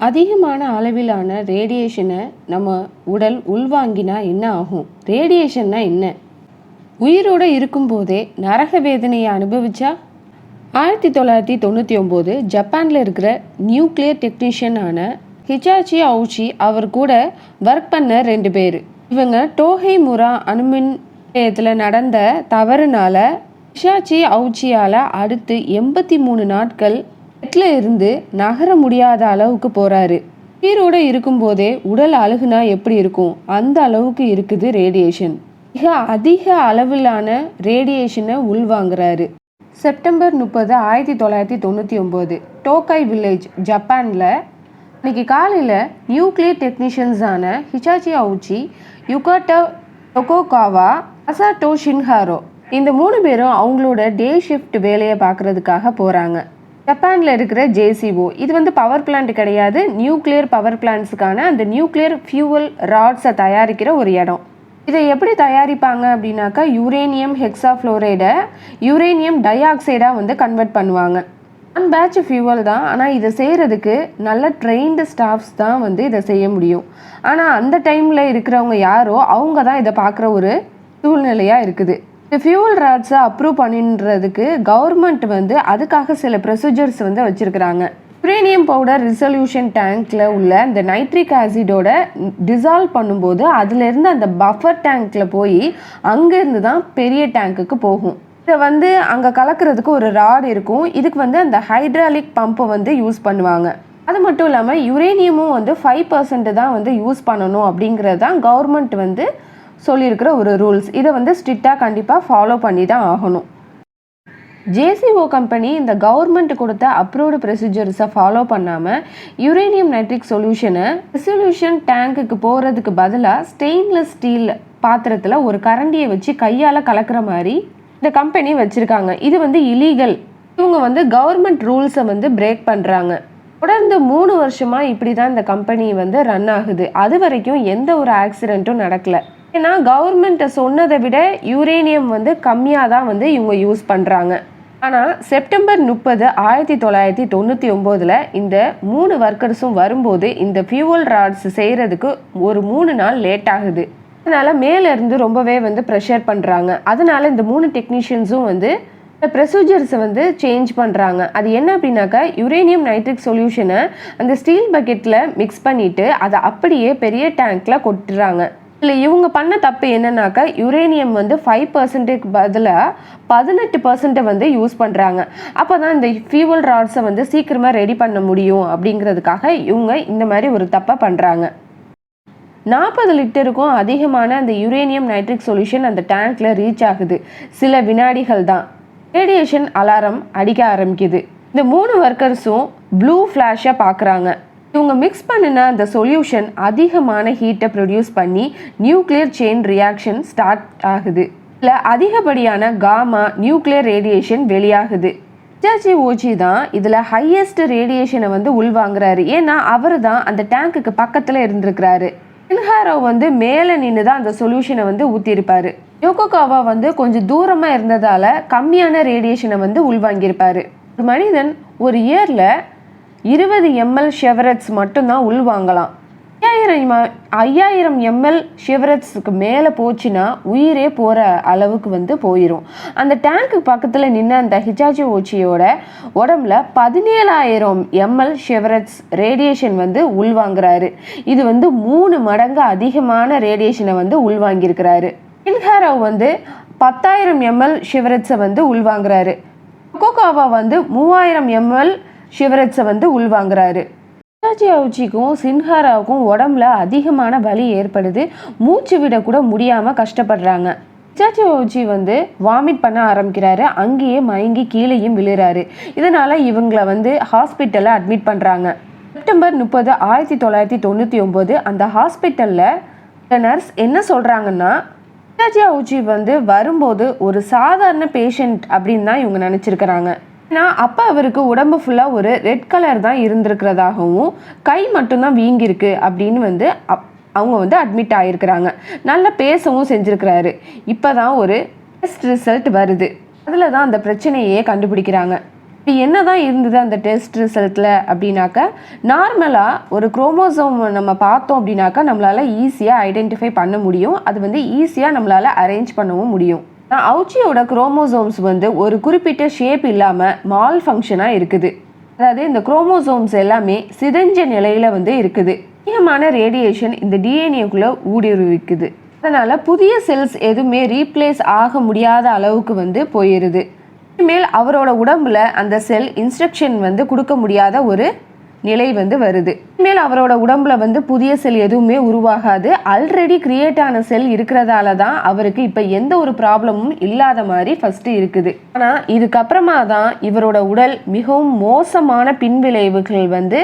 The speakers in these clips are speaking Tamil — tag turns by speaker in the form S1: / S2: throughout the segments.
S1: அதிகமான அளவிலான ரேடியேஷனை நம்ம உடல் உள்வாங்கினா என்ன ஆகும்? ரேடியேஷன்னா என்ன? உயிரோடு இருக்கும்போதே நரக வேதனையை அனுபவிச்சா? 1999 ஜப்பானில் இருக்கிற நியூக்ளியர் டெக்னீஷியனான ஹிச்சாச்சி அவுச்சி அவர் கூட ஒர்க் பண்ண 2 பேர். இவங்க டோஹை முரா அணுமின் நிலையத்தில் நடந்த தவறுனால ஹிச்சாச்சி அவுச்சியால் அடுத்து 83 நாட்கள் பெட்ல இருந்து நகர முடியாத அளவுக்கு போறாரு. உயிரோட இருக்கும்போதே உடல் அழுகுனா எப்படி இருக்கும்? அந்த அளவுக்கு இருக்குது ரேடியேஷன். மிக அதிக அளவிலான ரேடியேஷனை உள்வாங்குறாரு. செப்டம்பர் 30, 1999 டோக்காய் வில்லேஜ் ஜப்பான்ல இன்னைக்கு காலையில் நியூக்ளியர் டெக்னீஷியன்ஸான ஹிச்சாச்சி அவுச்சி, யுகாட்டோ டொகோகாவா, அசாட்டோ ஷின்ஹாரோ இந்த 3 பேரும் அவங்களோட டே ஷிஃப்ட் வேலையை பார்க்கறதுக்காக போகிறாங்க. ஜப்பானில் இருக்கிற ஜேசிஓ, இது பவர் பிளான்ட் கிடையாது, நியூக்ளியர் பவர் பிளான்ட்ஸுக்கான அந்த நியூக்ளியர் ஃபியூவல் ராட்ஸை தயாரிக்கிற ஒரு இடம். இதை எப்படி தயாரிப்பாங்க அப்படின்னாக்கா, யுரேனியம் ஹெக்ஸாஃப்ளோரைடை யுரேனியம் டை ஆக்சைடாக கன்வெர்ட் பண்ணுவாங்க. ஒன் பேட்ச் ஃபியூவல் தான், ஆனால் இதை செய்கிறதுக்கு நல்ல ட்ரெயின்டு ஸ்டாஃப்ஸ் தான் இதை செய்ய முடியும். ஆனால் அந்த டைமில் இருக்கிறவங்க யாரோ அவங்க தான் இதை பார்க்குற ஒரு சூழ்நிலையாக இருக்குது. இந்த ஃபியூவல் ராட்ஸை அப்ரூவ் பண்ணின்றதுக்கு கவர்மெண்ட் அதுக்காக சில ப்ரொசீஜர்ஸ் வச்சுருக்கிறாங்க. யுரேனியம் பவுடர் ரிசல்யூஷன் டேங்க்கில் உள்ள இந்த நைட்ரிக் ஆசிடோட டிசால்வ் பண்ணும்போது அதுலேருந்து அந்த பஃபர் டேங்க்கில் போய் அங்கேருந்து தான் பெரிய டேங்க்குக்கு போகும். இதை அங்கே கலக்கிறதுக்கு ஒரு ராட் இருக்கும். இதுக்கு அந்த ஹைட்ராலிக் பம்பை யூஸ் பண்ணுவாங்க. அது மட்டும் இல்லாமல் யுரேனியமும் 5% தான் யூஸ் பண்ணணும் அப்படிங்கிறது தான் கவர்மெண்ட் சொல்லியிருக்கிற ஒரு ரூல்ஸ். இதை ஸ்ட்ரிக்டாக கண்டிப்பாக ஃபாலோ பண்ணி தான் ஆகணும். ஜேசிஓ கம்பெனி இந்த கவர்மெண்ட் கொடுத்த அப்ரூவ்டு ப்ரொசீஜர்ஸை ஃபாலோ பண்ணாமல் யுரேனியம் நைட்ரிக் சொல்யூஷனை ரெசல்யூஷன் டேங்க்குக்கு போகிறதுக்கு பதிலாக ஸ்டெயின்லெஸ் ஸ்டீல் பாத்திரத்தில் ஒரு கரண்டியை வச்சு கையால் கலக்கிற மாதிரி இந்த கம்பெனி வச்சுருக்காங்க. இது இலீகல். இவங்க கவர்மெண்ட் ரூல்ஸை பிரேக் பண்ணுறாங்க. தொடர்ந்து 3 வருஷமாக இப்படி தான் இந்த கம்பெனி ரன் ஆகுது. அது வரைக்கும் எந்த ஒரு ஆக்சிடெண்ட்டும் நடக்கலை. ஏன்னா கவர்மெண்ட்டை சொன்னதை விட யுரேனியம் கம்மியாக தான் இவங்க யூஸ் பண்ணுறாங்க. ஆனால் செப்டம்பர் 30, 1999 இந்த 3 ஒர்க்கர்ஸும் வரும்போது இந்த ஃபியூவல் ராட்ஸ் செய்கிறதுக்கு ஒரு 3 நாள் லேட் ஆகுது. அதனால் மேலேருந்து ரொம்பவே ப்ரெஷர் பண்ணுறாங்க. அதனால் இந்த 3 டெக்னீஷியன்ஸும் இந்த ப்ரொசீஜர்ஸை சேஞ்ச் பண்ணுறாங்க. அது என்ன அப்படின்னாக்கா, யுரேனியம் நைட்ரிக் சொல்யூஷனை அந்த ஸ்டீல் பக்கெட்டில் மிக்ஸ் பண்ணிவிட்டு அதை அப்படியே பெரிய டேங்க்கில் கொட்டுறாங்க. இல்லை, இவங்க பண்ண தப்பு என்னன்னாக்கா, யுரேனியம் 5%க்கு பதிலாக 18% யூஸ் பண்ணுறாங்க. அப்போ தான் இந்த ஃபியூவல் ராட்ஸை சீக்கிரமாக ரெடி பண்ண முடியும் அப்படிங்கிறதுக்காக இவங்க இந்த மாதிரி ஒரு தப்பை பண்ணுறாங்க. 40 லிட்டருக்கும் அதிகமான அந்த யுரேனியம் நைட்ரிக் சொல்யூஷன் அந்த டேங்க்கில் ரீச் ஆகுது. சில வினாடிகள் தான் ரேடியேஷன் அலாரம் அடிக்க ஆரம்பிக்குது. இந்த 3 ஒர்க்கர்ஸும் ப்ளூ ஃப்ளாஷை பார்க்குறாங்க. இவங்க மிக்ஸ் பண்ணின அந்த சொல்யூஷன் அதிகமான ஹீட்டை ப்ரொடியூஸ் பண்ணி நியூக்ளியர் செயின் ரியாக்ஷன் ஸ்டார்ட் ஆகுது. இல்லை, அதிகப்படியான காமா நியூக்ளியர் ரேடியேஷன் வெளியாகுது. ஹிச்சாச்சி அவுச்சி தான் இதில் ஹையஸ்ட் ரேடியேஷனை உள்வாங்குறாரு. ஏன்னா அவர் தான் அந்த டேங்க்குக்கு பக்கத்தில் இருந்திருக்கிறாரு. ஷின்ஹாரோ மேலே நின்று தான் அந்த சொல்யூஷனை ஊற்றிருப்பார். யோகோகாவா கொஞ்சம் தூரமாக இருந்ததால் கம்மியான ரேடியேஷனை உள்வாங்கியிருப்பார். ஒரு மனிதன் ஒரு இயரில் 20 ml ஷெவரட்ஸ் மட்டும்தான் உள்வாங்கலாம். 5000 ml ஷெவரட்ஸுக்கு மேலே போச்சுன்னா உயிரே போகிற அளவுக்கு போயிடும். அந்த டேங்க்கு பக்கத்தில் நின்று அந்த ஹிச்சாச்சி அவுச்சியோட உடம்புல 17000 ml ஷெவரட்ஸ் ரேடியேஷன் உள்வாங்குறாரு. இது 3 மடங்கு அதிகமான ரேடியேஷனை உள்வாங்கியிருக்கிறாரு. ஷின்ஹாரோ 10,000 ml ஷெவரட்ஸை உள்வாங்குறாரு. டொகோகாவா 3000 ml ஷிவரட்ஸை உள்வாங்குறாரு. ஹிச்சாச்சி அவுச்சிக்கும் ஷின்ஹாராவுக்கும் உடம்புல அதிகமான வலி ஏற்படுது. மூச்சு விட கூட முடியாமல் கஷ்டப்படுறாங்க. ஹிச்சாச்சி அவுச்சி வாமிட் பண்ண ஆரம்பிக்கிறாரு. அங்கேயே மயங்கி கீழேயும் விழுறாரு. இதனால் இவங்களை ஹாஸ்பிட்டலில் அட்மிட் பண்ணுறாங்க. செப்டம்பர் 30, 1999 அந்த ஹாஸ்பிட்டலில் நர்ஸ் என்ன சொல்கிறாங்கன்னா, ஹிச்சாச்சி அவுச்சி வரும்போது ஒரு சாதாரண பேஷண்ட் அப்படின்னு தான் இவங்க நினச்சிருக்கிறாங்க. ஏன்னா அப்போ அவருக்கு உடம்பு ஃபுல்லாக ஒரு ரெட் கலர் தான் இருந்திருக்கிறதாகவும் கை மட்டும்தான் வீங்கியிருக்கு அப்படின்னு அவங்க அட்மிட் ஆகிருக்கிறாங்க. நல்லா பேசவும் செஞ்சுருக்கிறாரு. இப்போ தான் ஒரு டெஸ்ட் ரிசல்ட் வருது. அதில் தான் அந்த பிரச்சனையே கண்டுபிடிக்கிறாங்க. இப்போ என்ன தான் இருந்தது அந்த டெஸ்ட் ரிசல்ட்டில் அப்படின்னாக்கா, நார்மலாக ஒரு குரோமோசோம் நம்ம பார்த்தோம் அப்படின்னாக்கா நம்மளால் ஈஸியாக ஐடென்டிஃபை பண்ண முடியும். அது வந்து ஈஸியாக நம்மளால் அரேஞ்ச் பண்ணவும் முடியும். அவுச்சியோட குரோமோசோம்ஸ் வந்து ஒரு குறிப்பிட்ட ஷேப் இல்லாமல் மால் ஃபங்க்ஷனாக இருக்குது. அதாவது இந்த குரோமோசோம்ஸ் எல்லாமே சிதைஞ்ச நிலையில் வந்து இருக்குது. அதிகமான ரேடியேஷன் இந்த டிஎன்ஏக்குள்ளே ஊடுருவிக்குது. அதனால் புதிய செல்ஸ் எதுவுமே ரீப்ளேஸ் ஆக முடியாத அளவுக்கு வந்து போயிடுது. இனிமேல் அவரோட உடம்புல அந்த செல் இன்ஸ்ட்ரக்ஷன் வந்து கொடுக்க முடியாத ஒரு நிலை வந்து வருது. இனிமேல் அவரோட உடம்புல வந்து புதிய செல் எதுவுமே உருவாகாது. ஆல்ரெடி கிரியேட் ஆன செல் இருக்கிறதால தான் அவருக்கு இப்போ எந்த ஒரு ப்ராப்ளமும் இல்லாத மாதிரி ஃபர்ஸ்ட் இருக்குது. ஆனால் இதுக்கப்புறமா தான் இவரோட உடல் மிகவும் மோசமான பின்விளைவுகள் வந்து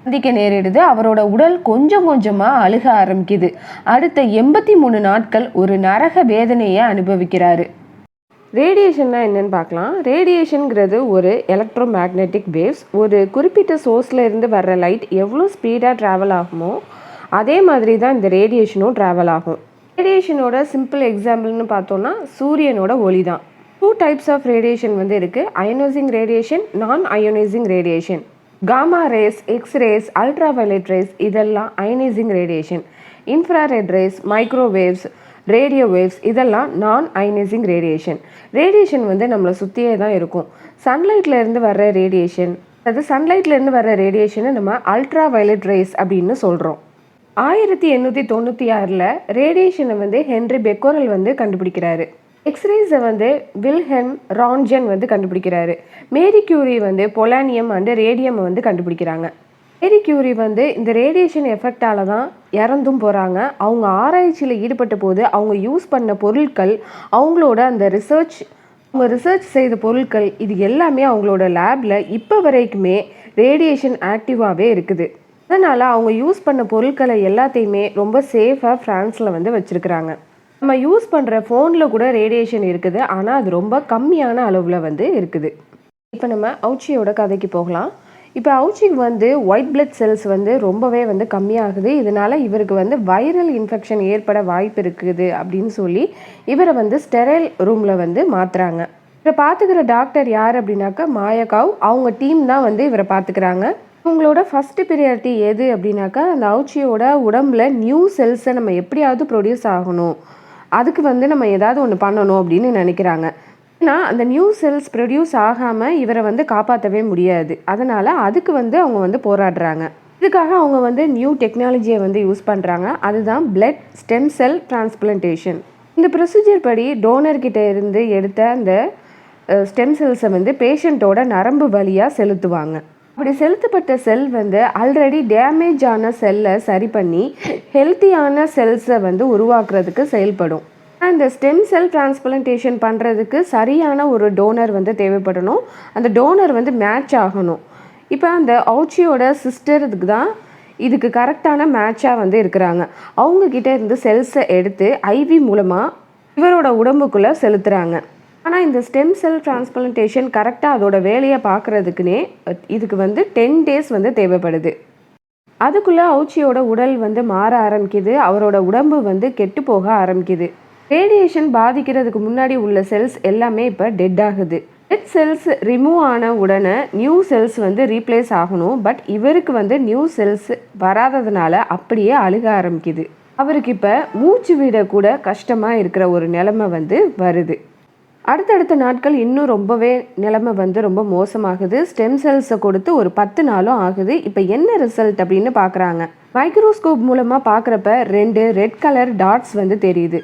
S1: சந்திக்க நேரிடுது. அவரோட உடல் கொஞ்சம் கொஞ்சமாக அழுக ஆரம்பிக்குது. அடுத்த 83 நாட்கள் ஒரு நரக வேதனையை அனுபவிக்கிறாரு. ரேடியேஷன்னா என்னன்னு பார்க்கலாம். ரேடியேஷனுங்கிறது ஒரு எலக்ட்ரோ மேக்னெட்டிக் வேவ்ஸ். ஒரு குறிப்பிட்ட சோர்ஸில் இருந்து வர்ற லைட் எவ்வளோ ஸ்பீடாக ட்ராவல் ஆகுமோ அதே மாதிரி தான் இந்த ரேடியேஷனும் ட்ராவல் ஆகும். ரேடியேஷனோட சிம்பிள் எக்ஸாம்பிள்னு பார்த்தோன்னா சூரியனோட ஒளி தான். 2 டைப்ஸ் ஆஃப் ரேடியேஷன் வந்து இருக்குது. Ionising radiation, non ionising radiation. Gamma rays, X rays, ultraviolet rays இதெல்லாம் ionising radiation. Infrared rays, microwaves, radio waves இதெல்லாம் நான் அயனைசிங் ரேடியேஷன். ரேடியேஷன் வந்து நம்மளை சுற்றியே தான் இருக்கும். சன்லைட்லேருந்து வர்ற ரேடியேஷன், அதாவது சன்லைட்லேருந்து வர்ற ரேடியேஷனை நம்ம அல்ட்ரா வயலட் ரேஸ் அப்படின்னு சொல்கிறோம். 1896 ரேடியேஷனை வந்து ஹென்ரி பெக்கோரல் வந்து கண்டுபிடிக்கிறாரு. எக்ஸ்ரேஸை வந்து வில்ஹெல்ம் ரான்ஜன் வந்து கண்டுபிடிக்கிறாரு. மேரி கியூரி வந்து பொலானியம் அண்டு ரேடியம் வந்து கண்டுபிடிக்கிறாங்க. மேரி கியூரி வந்து இந்த ரேடியேஷன் எஃபெக்டால தான் இறந்தும் போகிறாங்க. அவங்க ஆராய்ச்சியில் ஈடுபட்ட போது அவங்க யூஸ் பண்ண பொருட்கள், அவங்களோட அந்த அவங்க ரிசர்ச் செய்த பொருட்கள் இது எல்லாமே அவங்களோட லேபில் இப்போ வரைக்குமே ரேடியேஷன் ஆக்டிவாகவே இருக்குது. அதனால் அவங்க யூஸ் பண்ண பொருட்களை எல்லாத்தையுமே ரொம்ப சேஃபாக ஃப்ரான்ஸில் வந்து வச்சுருக்குறாங்க. நம்ம யூஸ் பண்ணுற ஃபோனில் கூட ரேடியேஷன் இருக்குது. ஆனால் அது ரொம்ப கம்மியான அளவில் வந்து இருக்குது. இப்போ நம்ம அவுச்சியோட கதைக்கு போகலாம். இப்போ அவுச்சிக்கு வந்து ஒயிட் பிளட் செல்ஸ் வந்து ரொம்பவே வந்து கம்மியாகுது. இதனால் இவருக்கு வந்து வைரல் இன்ஃபெக்ஷன் ஏற்பட வாய்ப்பு இருக்குது அப்படின்னு சொல்லி இவரை வந்து ஸ்டெரைல் ரூமில் வந்து மாற்றுறாங்க. இவரை பார்த்துக்கிற டாக்டர் யார் அப்படின்னாக்கா மாயகாவ். அவங்க டீம் தான் வந்து இவரை பார்த்துக்கிறாங்க. உங்களோட ஃபஸ்ட்டு ப்ரியாரிட்டி எது அப்படின்னாக்கா அந்த அவுச்சியோட உடம்புல நியூ செல்ஸை நம்ம எப்படியாவது ப்ரொடியூஸ் ஆகணும், அதுக்கு வந்து நம்ம ஏதாவது ஒன்று பண்ணணும் அப்படின்னு நினைக்கிறாங்க. ஏன்னா அந்த நியூ செல்ஸ் ப்ரொடியூஸ் ஆகாமல் இவரை வந்து காப்பாற்றவே முடியாது. அதனால் அதுக்கு வந்து அவங்க வந்து போராடுறாங்க. இதுக்காக அவங்க வந்து நியூ டெக்னாலஜியை வந்து யூஸ் பண்ணுறாங்க. அதுதான் பிளட் ஸ்டெம் செல் டிரான்ஸ்பிளான்டேஷன். இந்த ப்ரொசீஜர் படி டோனர்கிட்ட இருந்து எடுத்த அந்த ஸ்டெம் செல்ஸை வந்து பேஷண்ட்டோட நரம்பு வழியாக செலுத்துவாங்க. அப்படி செலுத்தப்பட்ட செல் வந்து ஆல்ரெடி டேமேஜ் ஆன செல்லை சரி பண்ணி ஹெல்த்தியான செல்ஸை வந்து உருவாக்குறதுக்கு செயல்படும். இந்த ஸ்டெம் செல் டிரான்ஸ்பிளான்டேஷன் பண்ணுறதுக்கு சரியான ஒரு டோனர் வந்து தேவைப்படணும். அந்த டோனர் வந்து மேட்ச் ஆகணும். இப்போ அந்த அவுச்சியோட சிஸ்டருக்கு தான் இதுக்கு கரெக்டான மேட்சாக வந்து இருக்கிறாங்க. அவங்கக்கிட்ட இருந்து செல்ஸை எடுத்து ஐவி மூலமாக இவரோட உடம்புக்குள்ளே செலுத்துகிறாங்க. ஆனால் இந்த ஸ்டெம் செல் டிரான்ஸ்பிளான்டேஷன் கரெக்டாக அதோட வேலையை பார்க்குறதுக்குனே இதுக்கு வந்து 10 days வந்து தேவைப்படுது. அதுக்குள்ளே அவுச்சியோட உடல் வந்து மாற ஆரம்பிக்குது. அவரோட உடம்பு வந்து கெட்டு போக ஆரம்பிக்குது. ரேடியேஷன் பாதிக்கிறதுக்கு முன்னாடி உள்ள செல்ஸ் எல்லாமே இப்போ டெட் ஆகுது. டெட் செல்ஸ் ரிமூவ் ஆன உடனே நியூ செல்ஸ் வந்து ரீப்ளேஸ் ஆகணும். பட் இவருக்கு வந்து நியூ செல்ஸ் வராததுனால அப்படியே அழுக ஆரம்பிக்குது. அவருக்கு இப்போ மூச்சு விட கூட கஷ்டமாக இருக்கிற ஒரு நிலைமை வந்து வருது. அடுத்தடுத்த நாட்கள் இன்னும் ரொம்பவே நிலைமை வந்து ரொம்ப மோசமாகுது. ஸ்டெம் செல்ஸை கொடுத்து ஒரு 10 நாளும் ஆகுது. இப்போ என்ன ரிசல்ட் அப்படின்னு பார்க்குறாங்க. மைக்ரோஸ்கோப் மூலமாக பார்க்குறப்ப 2 ரெட் கலர் டாட்ஸ் வந்து தெரியுது.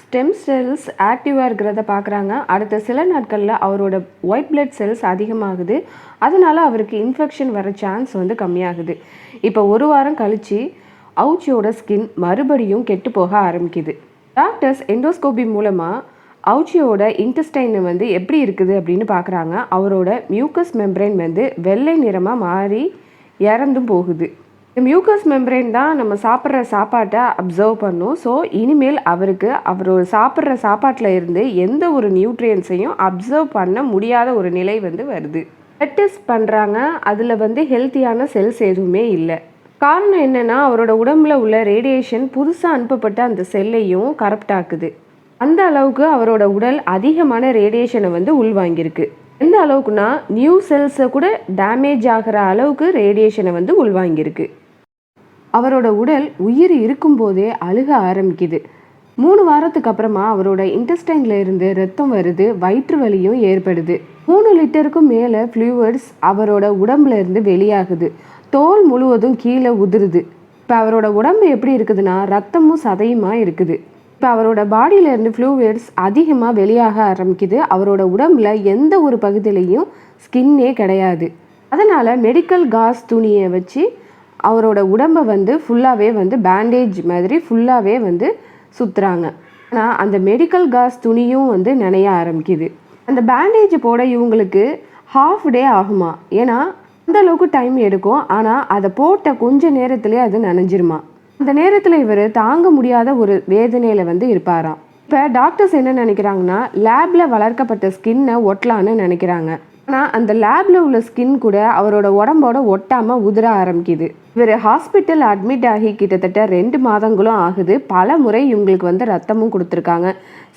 S1: ஸ்டெம் செல்ஸ் ஆக்டிவாக இருக்கிறத பார்க்குறாங்க. அடுத்த சில நாட்களில் அவரோட ஒயிட் பிளட் செல்ஸ் அதிகமாகுது. அதனால் அவருக்கு இன்ஃபெக்ஷன் வர சான்ஸ் வந்து கம்மியாகுது. இப்போ 1 வாரம் கழித்து அவுச்சியோட ஸ்கின் மறுபடியும் கெட்டு போக ஆரம்பிக்குது. டாக்டர்ஸ் எண்டோஸ்கோபி மூலமாக அவுச்சியோட இன்டெஸ்டைன் வந்து எப்படி இருக்குது அப்படின்னு பார்க்குறாங்க. அவரோட மியூக்கஸ் மெம்பரைன் வந்து வெள்ளை நிறமாக மாறி இறந்தும் போகுது. இந்த மியூக்கஸ் மெம்பரைன் தான் நம்ம சாப்பிட்ற சாப்பாட்டை அப்சர்வ் பண்ணும். ஸோ இனிமேல் அவரோட சாப்பிட்ற சாப்பாட்டில் இருந்து எந்த ஒரு நியூட்ரியன்ஸையும் அப்சர்வ் பண்ண முடியாத ஒரு நிலை வந்து வருது. பிளட் டெஸ்ட் பண்ணுறாங்க. அதில் வந்து ஹெல்த்தியான செல்ஸ் எதுவுமே இல்லை. காரணம் என்னென்னா அவரோட உடம்புல உள்ள ரேடியேஷன் புதுசாக அனுப்பப்பட்ட அந்த செல்லையும் கரப்ட் ஆக்குது. அந்த அளவுக்கு அவரோட உடல் அதிகமான ரேடியேஷனை வந்து உள்வாங்கியிருக்கு. எந்த அளவுக்குன்னா நியூ செல்ஸை கூட டேமேஜ் ஆகிற அளவுக்கு ரேடியேஷனை வந்து உள்வாங்கியிருக்கு. அவரோட உடல் உயிர் இருக்கும்போதே அழுக ஆரம்பிக்குது. 3 வாரத்துக்கு அப்புறமா அவரோட இன்டெஸ்டைன்ல இருந்து ரத்தம் வருது, வயிற்று வலியும் ஏற்படுது. 3 லிட்டருக்கும் மேலே ஃப்ளூயிட்ஸ் அவரோட உடம்புல இருந்து வெளியாகுது. தோல் முழுவதும் கீழே உதிருது. இப்போ அவரோட உடம்பு எப்படி இருக்குதுன்னா ரத்தமும் சதையுமா இருக்குது. இப்போ அவரோட பாடியிலேருந்து ஃப்ளூயிட்ஸ் அதிகமாக வெளியாக ஆரம்பிக்குது. அவரோட உடம்புல எந்த ஒரு பகுதியிலையும் ஸ்கின்னே கிடையாது. அதனால் மெடிக்கல் காஸ் துணியை வச்சு அவரோட உடம்பை வந்து ஃபுல்லாகவே வந்து பேண்டேஜ் மாதிரி ஃபுல்லாகவே வந்து சுற்றுறாங்க. ஆனால் அந்த மெடிக்கல் காஸ் துணியும் வந்து நனைய ஆரம்பிக்குது. அந்த பேண்டேஜ் போட இவங்களுக்கு ஹாஃப் டே ஆகுமா, ஏன்னா அந்த அளவுக்கு டைம் எடுக்கும். ஆனால் அதை போட்ட கொஞ்ச நேரத்துலேயே அது நனைஞ்சிருமா. அந்த நேரத்தில் இவர் தாங்க முடியாத ஒரு வேதனையில் வந்து இருப்பாராம். இப்போ டாக்டர்ஸ் என்ன நினைக்கிறாங்கன்னா லேபில் வளர்க்கப்பட்ட ஸ்கின்னை ஒட்டலான்னு நினைக்கிறாங்க. ஆனால் அந்த லேபில் உள்ள ஸ்கின் கூட அவரோட உடம்போட ஒட்டாமல் உதிர ஆரம்பிக்குது. இவர் ஹாஸ்பிட்டல் அட்மிட் ஆகி கிட்டத்தட்ட 2 மாதங்களும் ஆகுது. பல முறை இவங்களுக்கு வந்து ரத்தமும் கொடுத்துருக்காங்க,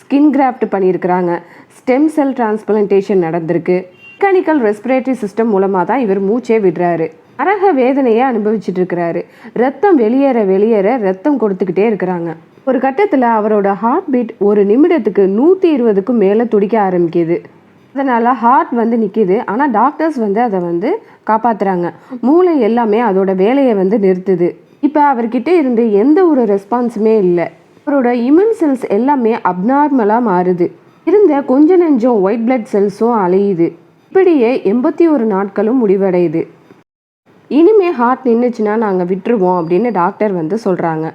S1: ஸ்கின் கிராஃப்ட் பண்ணியிருக்கிறாங்க, ஸ்டெம் செல் டிரான்ஸ்பிளான்டேஷன் நடந்திருக்கு. மெக்கானிக்கல் ரெஸ்பிரேட்டரி சிஸ்டம் மூலமாக தான் இவர் மூச்சே விடுறாரு. நரக வேதனையை அனுபவிச்சுட்டு இருக்கிறாரு. ரத்தம் வெளியேற வெளியேற ரத்தம் கொடுத்துக்கிட்டே இருக்கிறாங்க. ஒரு கட்டத்தில் அவரோட ஹார்ட் பீட் ஒரு நிமிடத்துக்கு 120க்கும் மேலே துடிக்க ஆரம்பிக்குது. அதனால் ஹார்ட் வந்து நிற்கிது. ஆனால் டாக்டர்ஸ் வந்து அதை வந்து காப்பாற்றுறாங்க. மூளை எல்லாமே அதோட வேலையை வந்து நிறுத்துது. இப்போ அவர்கிட்ட இருந்து எந்த ஒரு ரெஸ்பான்ஸுமே இல்லை. அவரோட இம்யூன் செல்ஸ் எல்லாமே அப்நார்மலாக மாறுது. இருந்த கொஞ்ச நெஞ்சம் ஒயிட் பிளட் செல்ஸும் அழியுது. இப்படியே 81 நாட்களும் முடிவடையுது. இனிமே ஹார்ட் நின்றுச்சுன்னா நாங்கள் விட்டுருவோம் அப்படின்னு டாக்டர் வந்து சொல்கிறாங்க.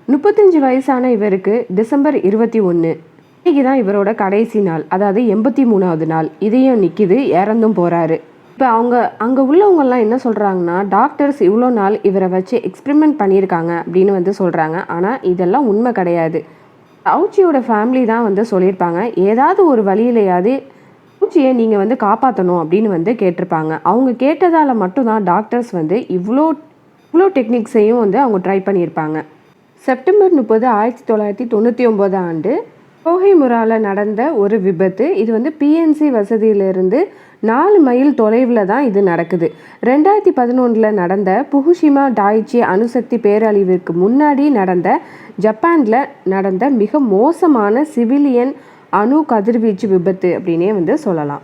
S1: 35 வயசான இவருக்கு டிசம்பர் 21 இன்னைக்கு தான் இவரோட கடைசி நாள், அதாவது 83வது நாள். இதையும் நிற்கிது, இறந்தும் போகிறாரு. இப்போ அங்கே உள்ளவங்கெல்லாம் என்ன சொல்கிறாங்கன்னா டாக்டர்ஸ் இவ்வளோ நாள் இவரை வச்சு எக்ஸ்பெரிமெண்ட் பண்ணியிருக்காங்க அப்படின்னு வந்து சொல்கிறாங்க. ஆனால் இதெல்லாம் உண்மை கிடையாது. அவுச்சியோட ஃபேமிலி தான் வந்து சொல்லியிருப்பாங்க, ஏதாவது ஒரு வழியிலையாவது அவுச்சியை நீங்கள் வந்து காப்பாற்றணும் அப்படின்னு வந்து கேட்டிருப்பாங்க. அவங்க கேட்டதால் மட்டும்தான் டாக்டர்ஸ் வந்து இவ்வளோ டெக்னிக்ஸையும் வந்து அவங்க ட்ரை பண்ணியிருப்பாங்க. செப்டம்பர் 30, 1999 ஆண்டு கோஹிமுராவில் நடந்த ஒரு விபத்து. இது வந்து பிஎன்சி வசதியிலிருந்து 4 மைல் தொலைவில் தான் இது நடக்குது. 2011 நடந்த புகுஷிமா டாய்ச்சி அணுசக்தி பேரழிவிற்கு முன்னாடி நடந்த ஜப்பானில் நடந்த மிக மோசமான சிவிலியன் அணு கதிர்வீச்சு விபத்து அப்படின்னே வந்து சொல்லலாம்.